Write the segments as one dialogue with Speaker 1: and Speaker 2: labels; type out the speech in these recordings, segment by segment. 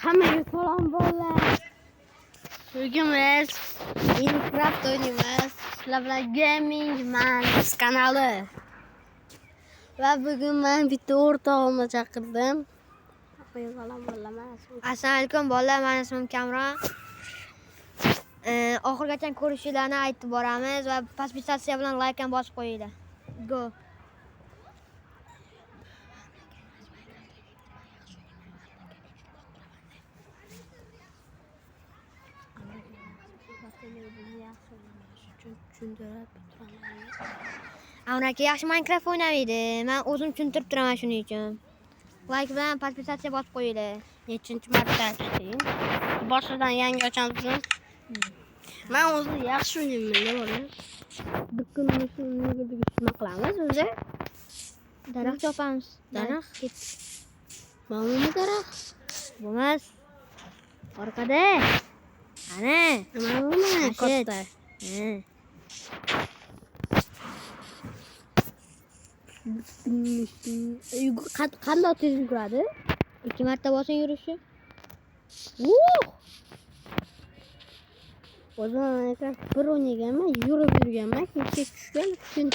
Speaker 1: Hammaga salom bolalar. Bugun biz Minecraft o'ynaymiz. Sizlar bilan Gaming Mans kanali. Va bugun men bitta o'rtog'imni chaqirdim. Salom bolalar. Assalomu alaykum bolalar, men ismim Kamron. Oxirgacha ko'rishinglarni aytib boramiz va podpisatsiya bilan like ham bosib qo'yinglar. Go. Avnaki yaxshi Minecraft o'ynamaydi. Men o'zim tushuntirib turaman shuning uchun. Like bilan podpisatsiya bosib qo'yinglar. Nechinchi marta chiqing. Boshidan yangi ochamiz. Men o'zim yaxshi o'ynayman, bola. Bugun shuni nima qilamiz o'zi? Daraxt chopamiz. Daraxt. Mana daraxt. Bo'lmas. Orqada. Ana, nima bo'lmas? Katta. Qanday tez yuguradi? 2 marta bosing yurishi. O'zim bir o'ynaganman, yurib yurganman, kechga tushgan uchun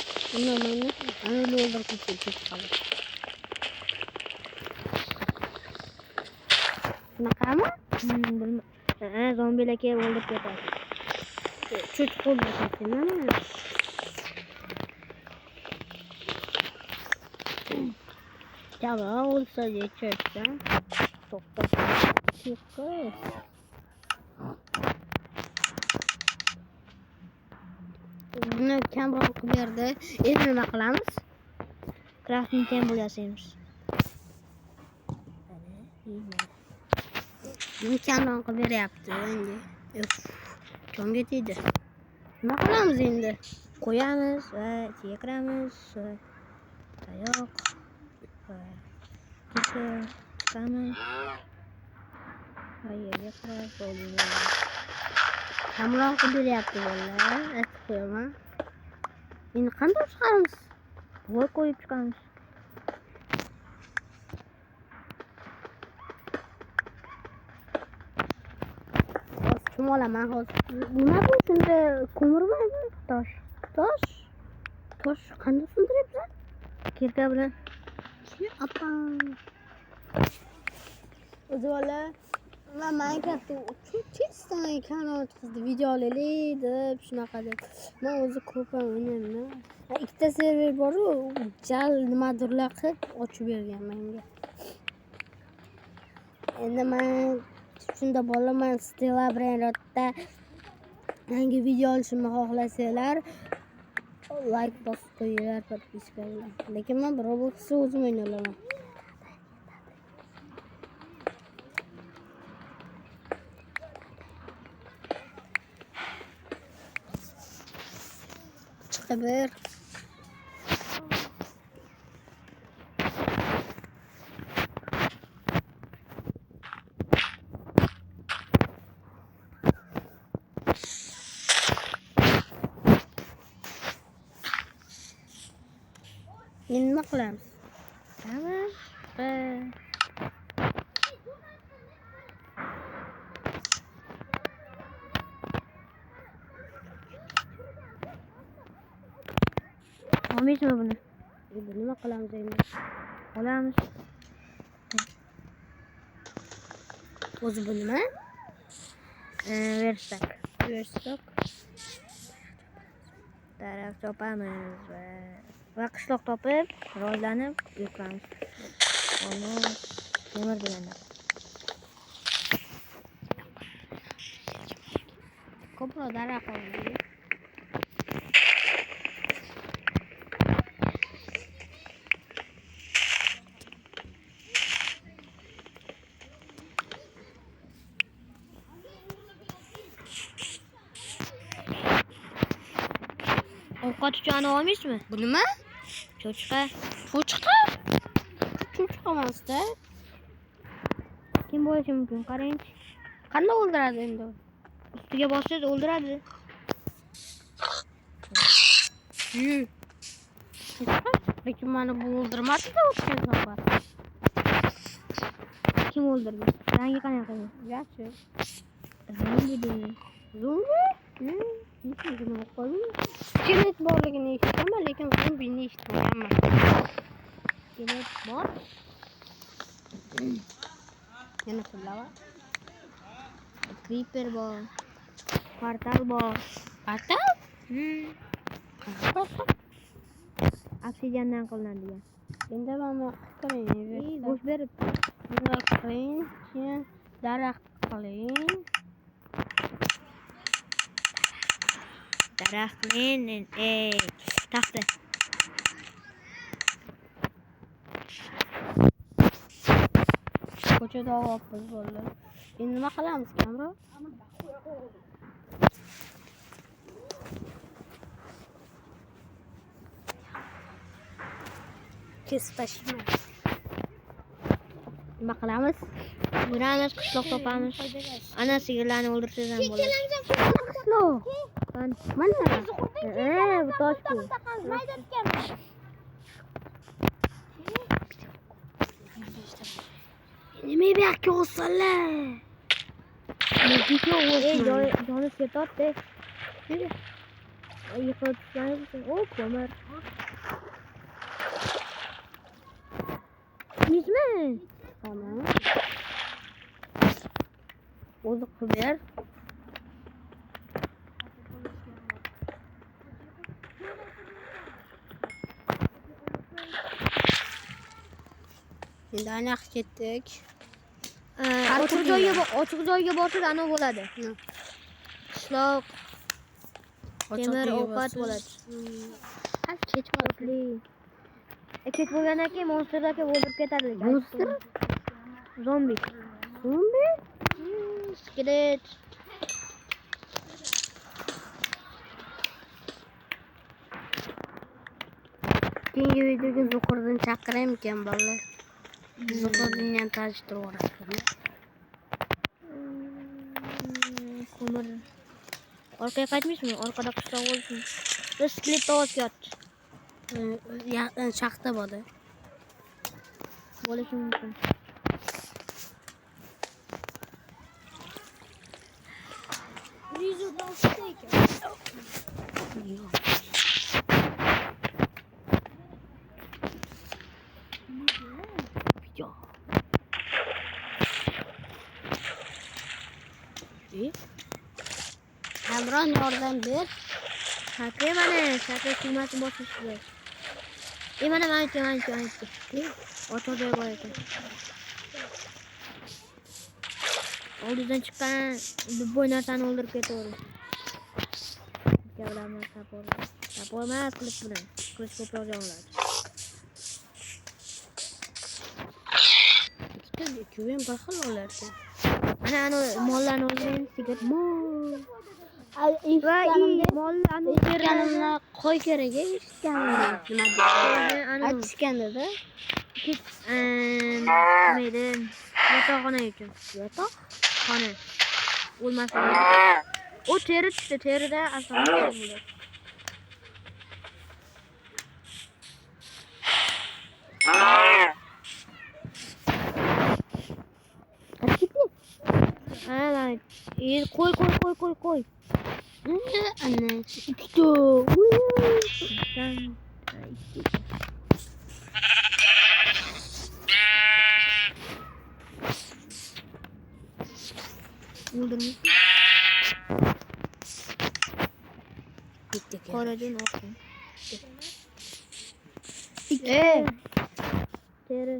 Speaker 1: meni o'ldirib ketib qoldi. Shunaqami? Bilmadim. Zombilar kelib o'ldirib ketadi. Cho'chib o'ldirib ketdimi? Tamam, olsa geçersen. Topla. Çıkıyor. Bunu Kamron berdi. Endi nima qilamiz? Crafting table yasaymiz. Buni Kamron qilib beryapti endi. Jonga tegdi. Nima qilamiz endi? Qo'yamiz va ichiga kiramiz. Tayoq. Chiqamiz. Hayırga qarab bo'ldi. Kamron qilib beryapti bolalar. Aytib qo'yaman. Endi qanday chiqamiz? Voy qo'yib chiqamiz. Kim olaman hozir? Nima bu shunda ko'mirmaymi? Tosh. Qanday sindiryapsan? Kirka bilan. O'zbola va Minecraft'da tezdan kanal o'tkazdi, video olaylik deb shunaqa deb. Men o'zi ko'p o'ynayman. Ikkita server bor-ku, jal nimadirlar qilib ochib bergan menga. Endi men shunda bolaman Stella Brainrotda yangi video olishimni xohlasanglar like bosib qo'yinglar, podpiska bilan. Lekin men Roblox'ni o'zim o'ynay olaman. Chiqaber. Nima qilamiz? Tamam. Olmaysizmi buni? Nima qilamiz endi? Olamiz. O'zi bu nima? Verstak. Daraxt chopamiz va qishloq topib, rivojlanib yuramiz. Onu temir deganda. Ko'proq daraxt oldik. Ovqat uchun olmaysizmi? Bu nima? Cho'chqa. Cho'chqa emas-da. Kim bo'lishi mumkin? Qarang. Qanday o'ldiradi endi? Ustiga bossangiz o'ldiradi. Lekin meni bu o'ldirmadi-da o'tgan safar. kim o'ldirdi? Rangi qanaqa?
Speaker 2: Yashil.
Speaker 1: Rangi dedi.
Speaker 2: Zombi? Nima qoldi? Skelet borligini eshitaman, lekin zombini eshitmayman.
Speaker 1: Skelet bor.
Speaker 2: Yana sillava.
Speaker 1: Creeper bor. Portal bor.
Speaker 2: Portal?
Speaker 1: Obsidiandan qilinadigan.
Speaker 2: Endi mana qiling.
Speaker 1: Bo'sh berib.
Speaker 2: Buni qiling, keyin daraxt qiling.
Speaker 1: Daraxtmen, taxta.
Speaker 2: Ko'chada olib bo'ldi. Endi nima qilamiz, Kamro? Kesib tashlayman.
Speaker 1: Nima qilamiz? Yuramiz, qishloq topamiz. Ana sigirlarni o'ldirsangiz ham bo'ladi. Qishloq. Mana. Bu toshku.
Speaker 2: Nima bu yoqqa o'ssalar?
Speaker 1: Joni ketadi. Yiqilib tushmaydi. Ko'mir. Yizmi?
Speaker 2: Tamam. Oziq ber. Endi aniq ketdik.
Speaker 1: Ochiq joyga borsa ana bo'ladi. Qishloq. Temir ovqat bo'ladi.
Speaker 2: Kech bo'ldi.
Speaker 1: Kech bo'lgandan keyin monsterlarga o'ldirib ketadi.
Speaker 2: Monster?
Speaker 1: Zombi.
Speaker 2: Zombi?
Speaker 1: Skelet.
Speaker 2: Keyingi videoga Zuhurdan chaqiraymikan bolalar? Zuhurdan ham tanishtirib yuborasiz.
Speaker 1: Ko'mir. Orqaga qaytmaysizmi? Orqada qishloq bo'lsin. Biz skelet tovoz yotdi.
Speaker 2: Yaqin shaxta bo'ldi.
Speaker 1: Bo'lishi mumkin.
Speaker 2: Kamron yordam ber.
Speaker 1: Sakray mana, sakray qiymatni bosishdi. Mana mana. Ochiq joy bor ekan. Oldindan chiqqan dubboy narsani o'ldirib ketaverdi. Gavlarni sapor. Sapor emas, qilich bilan. Qilich ko'proq jon oladi.
Speaker 2: Ikkita ko'yim bir xil olardi.
Speaker 1: Ana mollarni o'ldirgan sigir. Mollarni
Speaker 2: eshitganimni qo'y kerak eshitganimni. Nima aytishganda-da?
Speaker 1: Mayli. Yotoqxona uchun. Yotoqxona. O'lmasin. O teri tushdi, terida asosan bo'ladi. Ana, qo'y.
Speaker 2: Ana, ikkita.
Speaker 1: O'ldirmiz.
Speaker 2: Ketdik.
Speaker 1: Qoradan o'qing. Teri.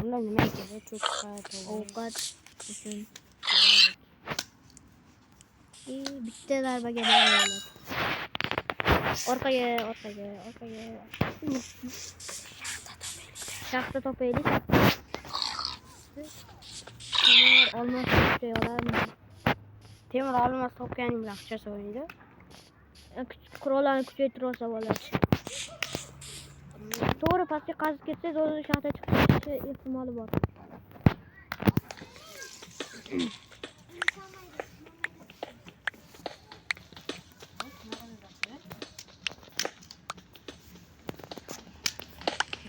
Speaker 2: Bular nima kerak?
Speaker 1: Ovqat uchun. Bitta zarbaga bo'ladi. Orqaga. Shaxta topaylik. Temir olmos topay olarmi?
Speaker 2: Temir olmos topganing bilan qancha so'raydi?
Speaker 1: Qurollarni kuchaytirib olsa bo'ladi. To'g'ri pastga qazib ketsangiz o'zi shaxta chiqishi ehtimoli bor.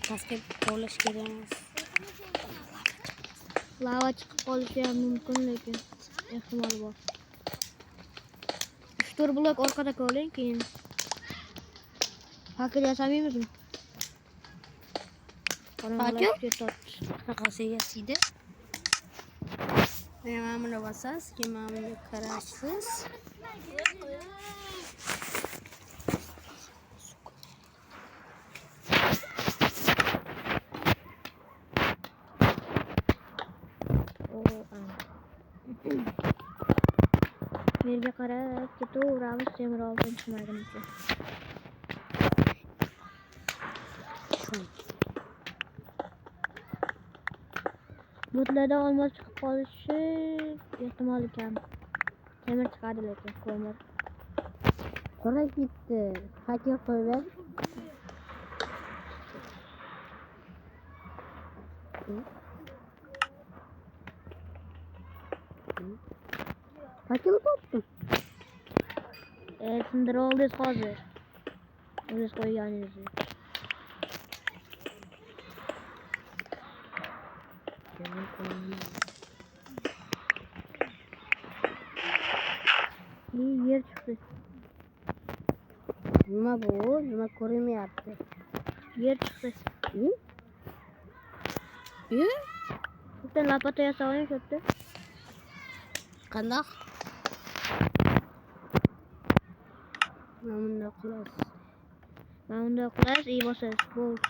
Speaker 2: pastga kovlash kerak emas.
Speaker 1: Lava chiqib qolishi ham mumkin, lekin ehtimoli bor. 3-4 blok orqada kovlang, keyin fakir yasaymizmi?
Speaker 2: Fakir? Qanaqasi yasaydi? Mana buni bosasiz, keyin mana bunga qaraysiz.
Speaker 1: Yerga qarab ketaveramiz temir oltin chiqmaguncha. Butlarda olmos chiqib qolishi ehtimoli kam. Temir chiqadi lekin ko'mir.
Speaker 2: Qora ketdi. Fakir qo'yib. Fakir topdim.
Speaker 1: Sindira oldingiz hozir. O'zingiz qo'yganingizni. Yer chiqdi.
Speaker 2: Nima bu? Nima ko'rinmayapti?
Speaker 1: Yer chiqdi. Bitta lapata yasaving shu yerda.
Speaker 2: Qandoq? Mana bunday qilasiz.
Speaker 1: Mana bunday qilasiz, iyi bosasiz. Bo'ldi.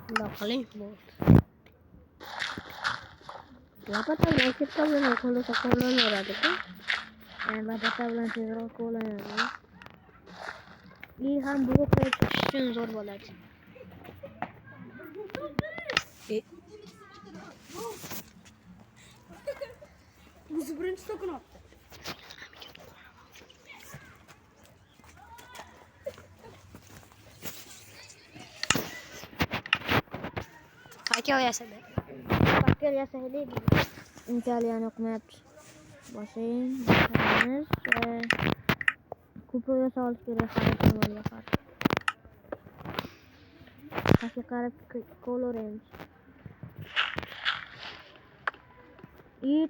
Speaker 2: Bunday qiling, bo'ldi. Lapata bilan katta bilan qo'llanaveradi-ku.
Speaker 1: Lapata bilan tezroq kovlanadi. Ham bu chiqish uchun zo'r bo'ladi.
Speaker 2: O'zi birinchi to'kinapti. Fakir yasadi.
Speaker 1: Fakir yasaydi. Unchalik o'qimayapti. Boshing, boshimiz ko'proq yasa olish kerak har tomonga qarab. Pastga qarab kovlaveramiz.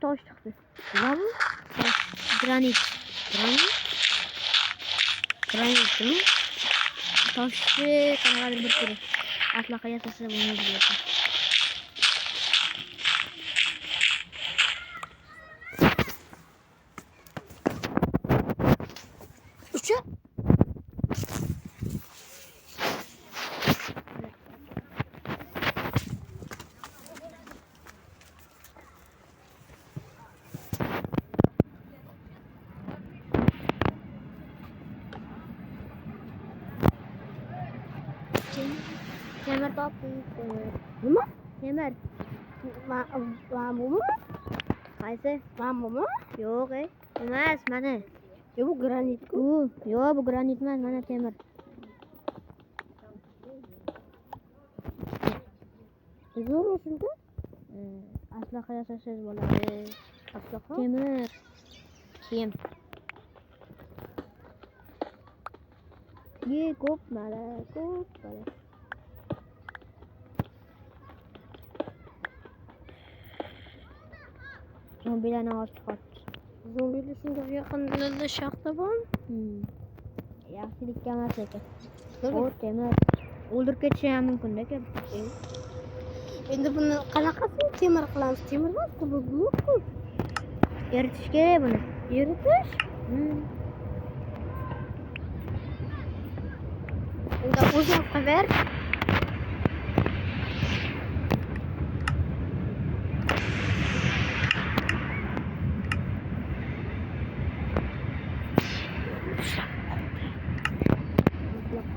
Speaker 1: Tosh chiqdi.
Speaker 2: Nima?
Speaker 1: Granit.
Speaker 2: Granitmi?
Speaker 1: Toshni qanaqadir bir turi. Asliga yasasa bo'lmaydi lekin. Temir topdik.
Speaker 2: Nima?
Speaker 1: Temir.
Speaker 2: Mana bumi?
Speaker 1: Qaysi?
Speaker 2: Mana bumi?
Speaker 1: Yo'q, emas, mana.
Speaker 2: Bu granit-ku.
Speaker 1: Yo'q, bu granit emas, mana temir.
Speaker 2: Zo'r shunda?
Speaker 1: Aslaqa yasasangiz bo'ladi.
Speaker 2: Aslaqa?
Speaker 1: Temir. Kiyim. Ko'p mala. Zombilarni olib chiqadi.
Speaker 2: Zombilar shunday yaqinlarda shaxta bor.
Speaker 1: Yaxshilikka emas lekin. Temir. O'ldirib ketishi ham mumkin-da.
Speaker 2: Endi buni qanaqasini temir qilamiz? Temir emas-ku, bu blok-ku.
Speaker 1: Eritish kerak buni.
Speaker 2: Eritish? Unda o'zing qilaver.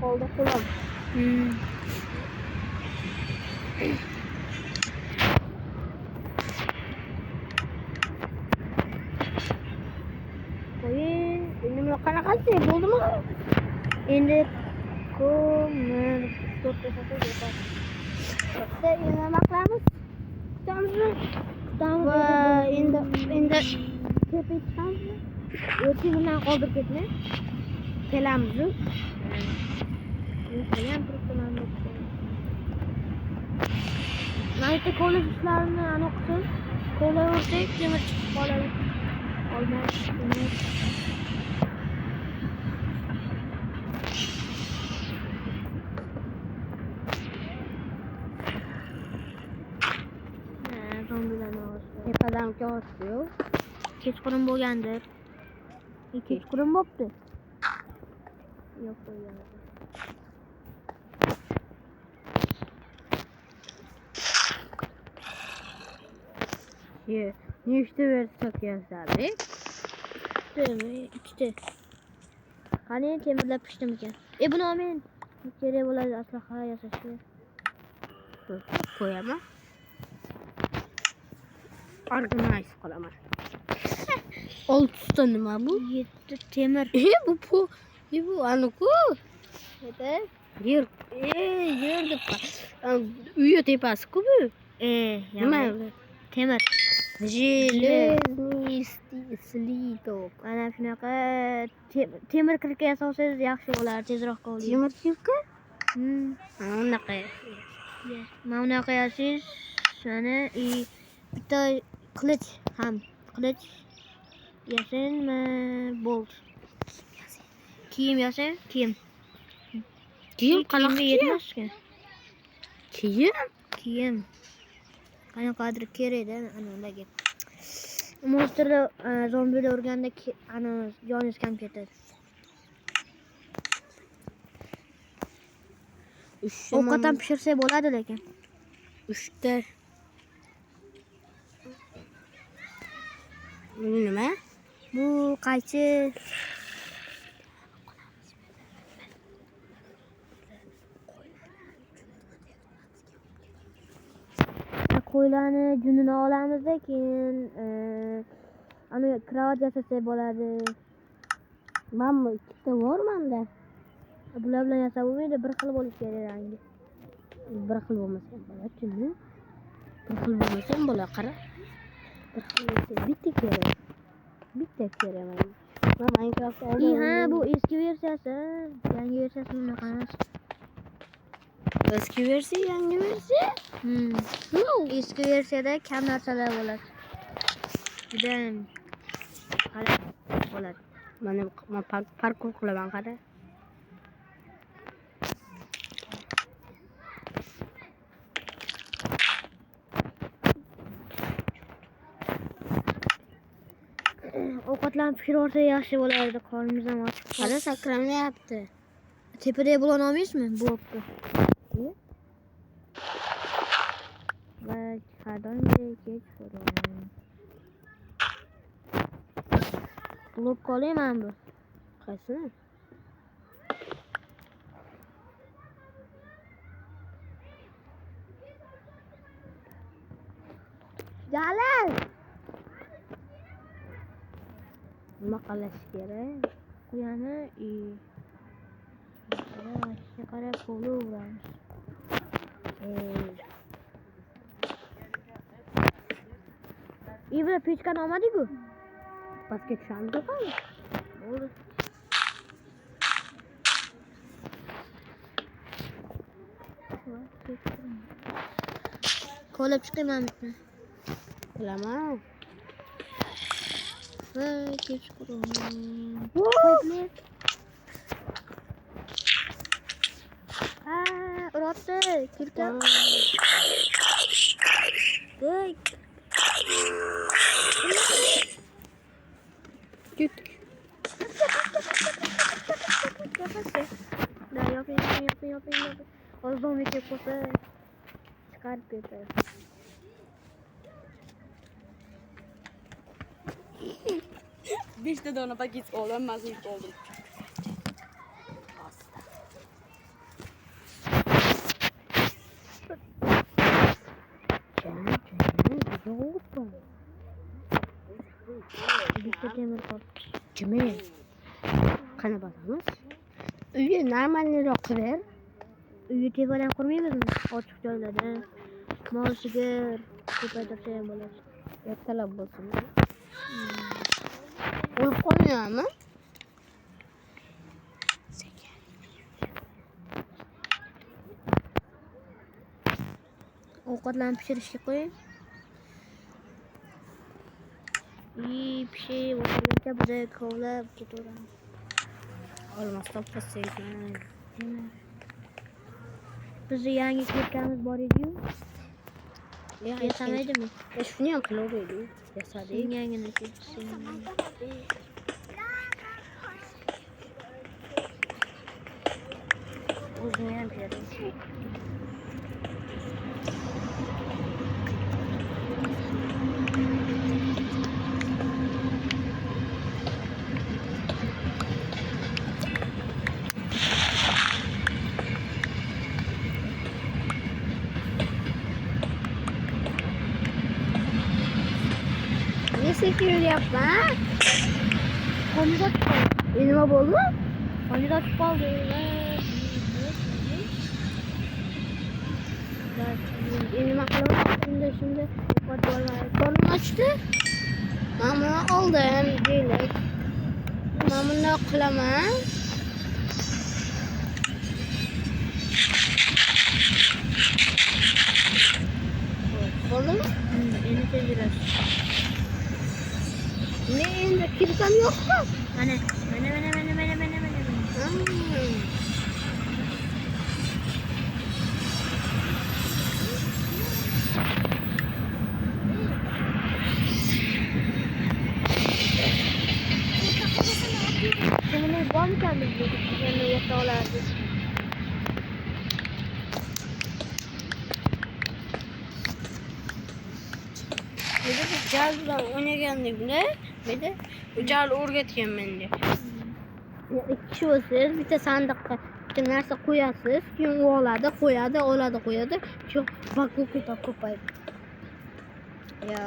Speaker 2: Qoldi qo'lim.
Speaker 1: Qo'ying.
Speaker 2: Endi nima qanaqasi bo'ldimi?
Speaker 1: Endi ko'mir to'plasasiz yetar.
Speaker 2: Bitta nima qilamiz? Kutamizmi? Va endi tepaga chiqamizmi?
Speaker 1: O'ti bilan qoldirib ketmang.
Speaker 2: Kelamiz.
Speaker 1: Ham turibman. Mayda ko'la ishlarini aniqsin. Ko'la ursak, temir chiqib qoladi. Olmos, temir. Zombilarni olsa.
Speaker 2: Tepadan ko'rsiz.
Speaker 1: Kechqurun bo'lgandir. Kechqurun bo'pti. Yo'q qo'ygan.
Speaker 2: Nechta versak yazadi?
Speaker 1: Ikkita. Qani temirlab pishdimikan? Buni olmen. Kerak bo'ladi aslaha yasashga.
Speaker 2: Qo'yaman. Organize qilaman. 6 ta nima bu?
Speaker 1: 7 temir.
Speaker 2: Bu aniku.
Speaker 1: Edi.
Speaker 2: Yer deb. Uy tepasi-ku bu. Nima?
Speaker 1: Temir.
Speaker 2: Железный слиток.
Speaker 1: Mana shunaqa temir kirka yasasangiz yaxshi bo'lar, tezroq qoladi.
Speaker 2: Temir kirka?
Speaker 1: Unaqa. Mana unaqa yasangiz, mana bitta qilich yasanmi bo'ldi. Kiyim yasang, kiyim qanaqa yetmaskan? Kiyim. Qanaqadir kerak-da analarga. Monsterlar, zombilar urganda joningiz kam ketadi. Ovqatdan pishirsa bo'ladi lekin.
Speaker 2: 3 ta. Bu nima?
Speaker 1: Bu qaychi. Qo'ylarni junini olamizda, keyin ana kravat yasasak bo'ladi.
Speaker 2: Mana ikkita bor menda.
Speaker 1: Bular bilan yasab bo'lmaydi, bir xil bo'lishi kerak rangi.
Speaker 2: Bir xil bo'lmasa bo'ladi-chi? Bir xil bo'lmasa bo'la qara. Bir xil bo'lsa bitta kerak menga. Men Minecraft oldim.
Speaker 1: Bu eski versiyasi, yangi versiyasi bunaqa emas.
Speaker 2: Eski versiya, yangi versiya?
Speaker 1: Eski versiyada kam narsalar bo'ladi. Juda qara bo'ladi.
Speaker 2: Men parkour qilaman qara.
Speaker 1: Ovqatlarni pishirib olsak yaxshi bo'lardi, qornimiz ham ochib qoldi.
Speaker 2: Qara sakramayapti.
Speaker 1: Tepada bo'lana olmaysizmi? Bu opka. Va qadamdek kechqurun. Blok olayman bu.
Speaker 2: Qaysini?
Speaker 1: Jalal.
Speaker 2: Nima qilish kerak?
Speaker 1: Quyani qarab qo'lga uramiz. Ibra pechkani olmadik-ku.
Speaker 2: Pastga tushamiz qani?
Speaker 1: Bo'ldi. Ko'lab chiqaman bitta.
Speaker 2: Bilaman.
Speaker 1: Voy, kechqurun. Urotdi, kirka. Voy.
Speaker 2: Git.
Speaker 1: Yoping. Ozg'inlik kelib qolsa chiqarib ketadi.
Speaker 3: Beşte dona paket olamaz mı oldum.
Speaker 1: Bitta temir qoldi.
Speaker 2: Kimi? Qani boramiz? Uyi normalniroq qilib.
Speaker 1: Uyni tepadan qurmaymizmi? Ochiq joylarda. Mol sigir ko'paytirsa ham bo'ladi.
Speaker 2: Ertalab bo'lsin. O'lib qolmayapmi?
Speaker 1: ovqatlarni pishirishga qo'ying. Pishib o'tirguncha biza kovlab ketaveramiz.
Speaker 2: Olmos topmasak.
Speaker 1: Bizni yangi ketganimiz bor edi-yu. Yasamaydimi?
Speaker 2: Shuni ham qilaveraylik. Yasadik.
Speaker 1: Yangini ketsin.
Speaker 2: O'zini ham beradi.
Speaker 1: Ne sekiyor yapma? Konuda çıkalım.
Speaker 2: Nima bo'ldi?
Speaker 1: Konuda çıkalım.
Speaker 2: Nima qilaman? Şimdi qornim ochdi. Mana oldim, deylik. Mana bunday qilaman. Bo'ldimi?
Speaker 1: Endi tezroq.
Speaker 2: Ne endi kirgam yo'qmi?
Speaker 1: Mana. Şimdi bom kendimiz yani yatalardı.
Speaker 2: Bir de jal bilan o'ynaganligimda, bir de jal o'rgatgan menda.
Speaker 1: İki kişi olsanız bitta sandiqqa bitta narsa qo'yasiz, keyin u oladi, qo'yadi, oladi, qo'yadi. Shu vaqt ketib ko'payadi.
Speaker 2: Ya.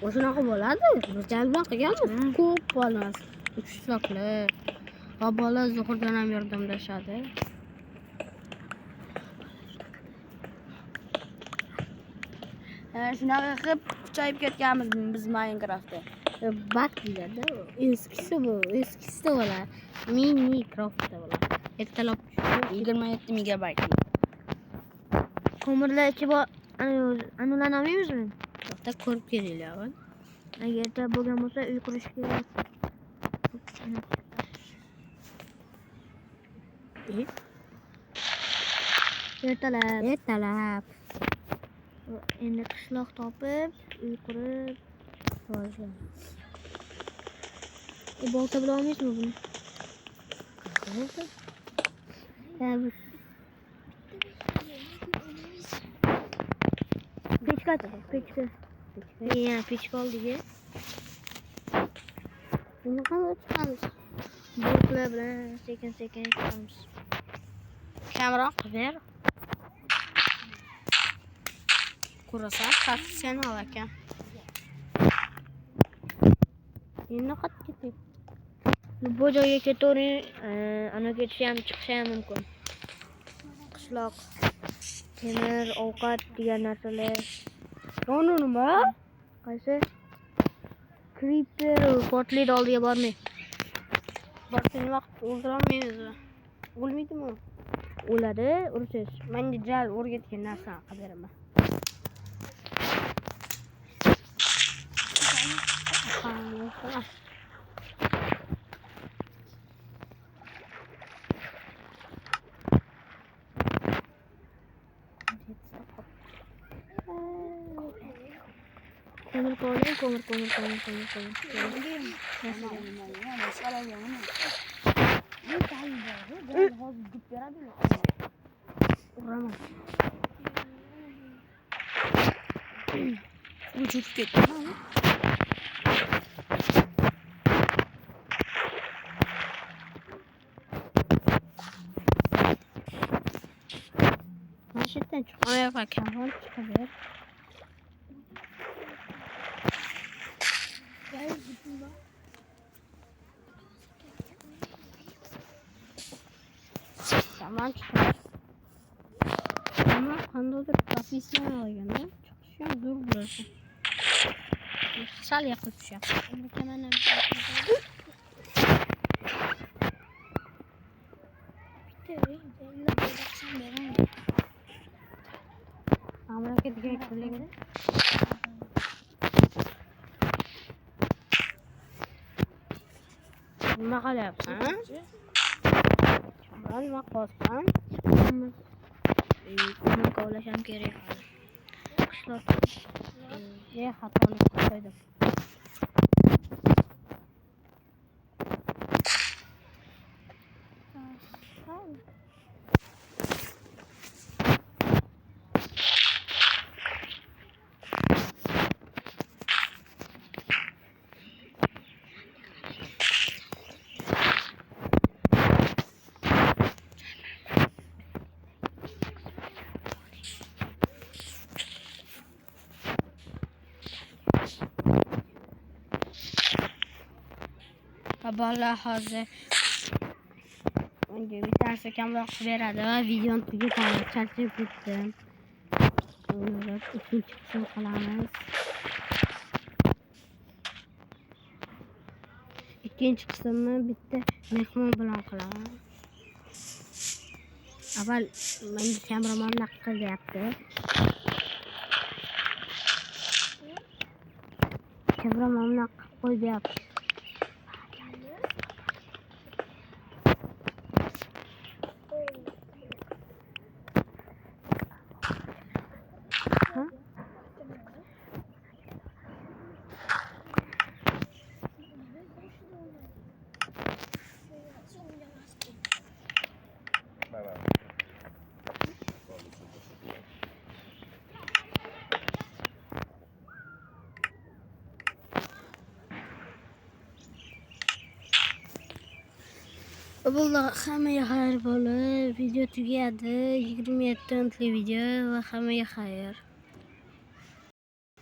Speaker 2: O'shunaqa bo'ladi. Jal bilan qilganmiz. Ko'p bo'lmas. 3 soatli. Va bola Zuhurdan ham yordamlashadi.
Speaker 3: Shunaqa qilib kuchayib ketganmiz biz Minecraftda.
Speaker 2: Bak deyiladi. Eskisi bu. Eskisi bo'lar. Minecraftda bo'lar. Ertalab
Speaker 3: 27 megabayt.
Speaker 1: Ko'mirlar ichi bor. Anulanamizmi?
Speaker 2: To'xta ko'rib kelinglar.
Speaker 1: Agarda bo'lgan bo'lsa uy qurish kerak. Ertalab. Endi qishloq topib, uy qurib rivojlanamiz. Bolta bilan olmaysizmi buni? Pechka. Ya, pechka oldik-a.
Speaker 2: Buni qanday chiqamiz?
Speaker 1: Boltlar bilan sekin-sekin chiqamiz.
Speaker 2: Kamroq qilib ber. Ko'rasan, professional ekan. Endi qatib ketdik.
Speaker 1: Bu joyga ketavering, ana ketishi ham chiqishi ham mumkin. Qishloq, temir, ovqat degan narsalar.
Speaker 2: Onu nima?
Speaker 1: Qaysi? Creeper portlaydi oldiga bormang.
Speaker 2: Boshqa vaqt o'ldirolmaymizmi? O'lmaydimi?
Speaker 1: O'ladi, ursiz.
Speaker 2: Menga jal o'rgatgan narsani qilib beraman.
Speaker 1: Uraman.
Speaker 3: Uçup ketdi.
Speaker 2: Gerçekten çok ayağa bakan çıkabilir. Tamam çıkar. Ama kandodur profesyonel oyunu. Çok zor burası. Sal yaklaşacağım. Hemen
Speaker 1: elektrligini.
Speaker 2: Nima qilyapsan? Kamron nima qilyapsan?
Speaker 1: Uni kovlasham kerak hali. Qishloq.
Speaker 2: Xatoni qo'ydim.
Speaker 1: Bolalar hozir unga bittasi kamroq beradi va videoni tugatamiz. Charchab ketdim.
Speaker 2: Ikkinchi qism qilamiz. Ikkinchi qismni bitta mehmon bilan qilaman. Avval menga kameramanni qilyapti. Kameramanni qilib qo'yapti.
Speaker 1: Bolalar hammaga xayr bo'lib, video tugadi. 27 minutli video va hammaga xayr.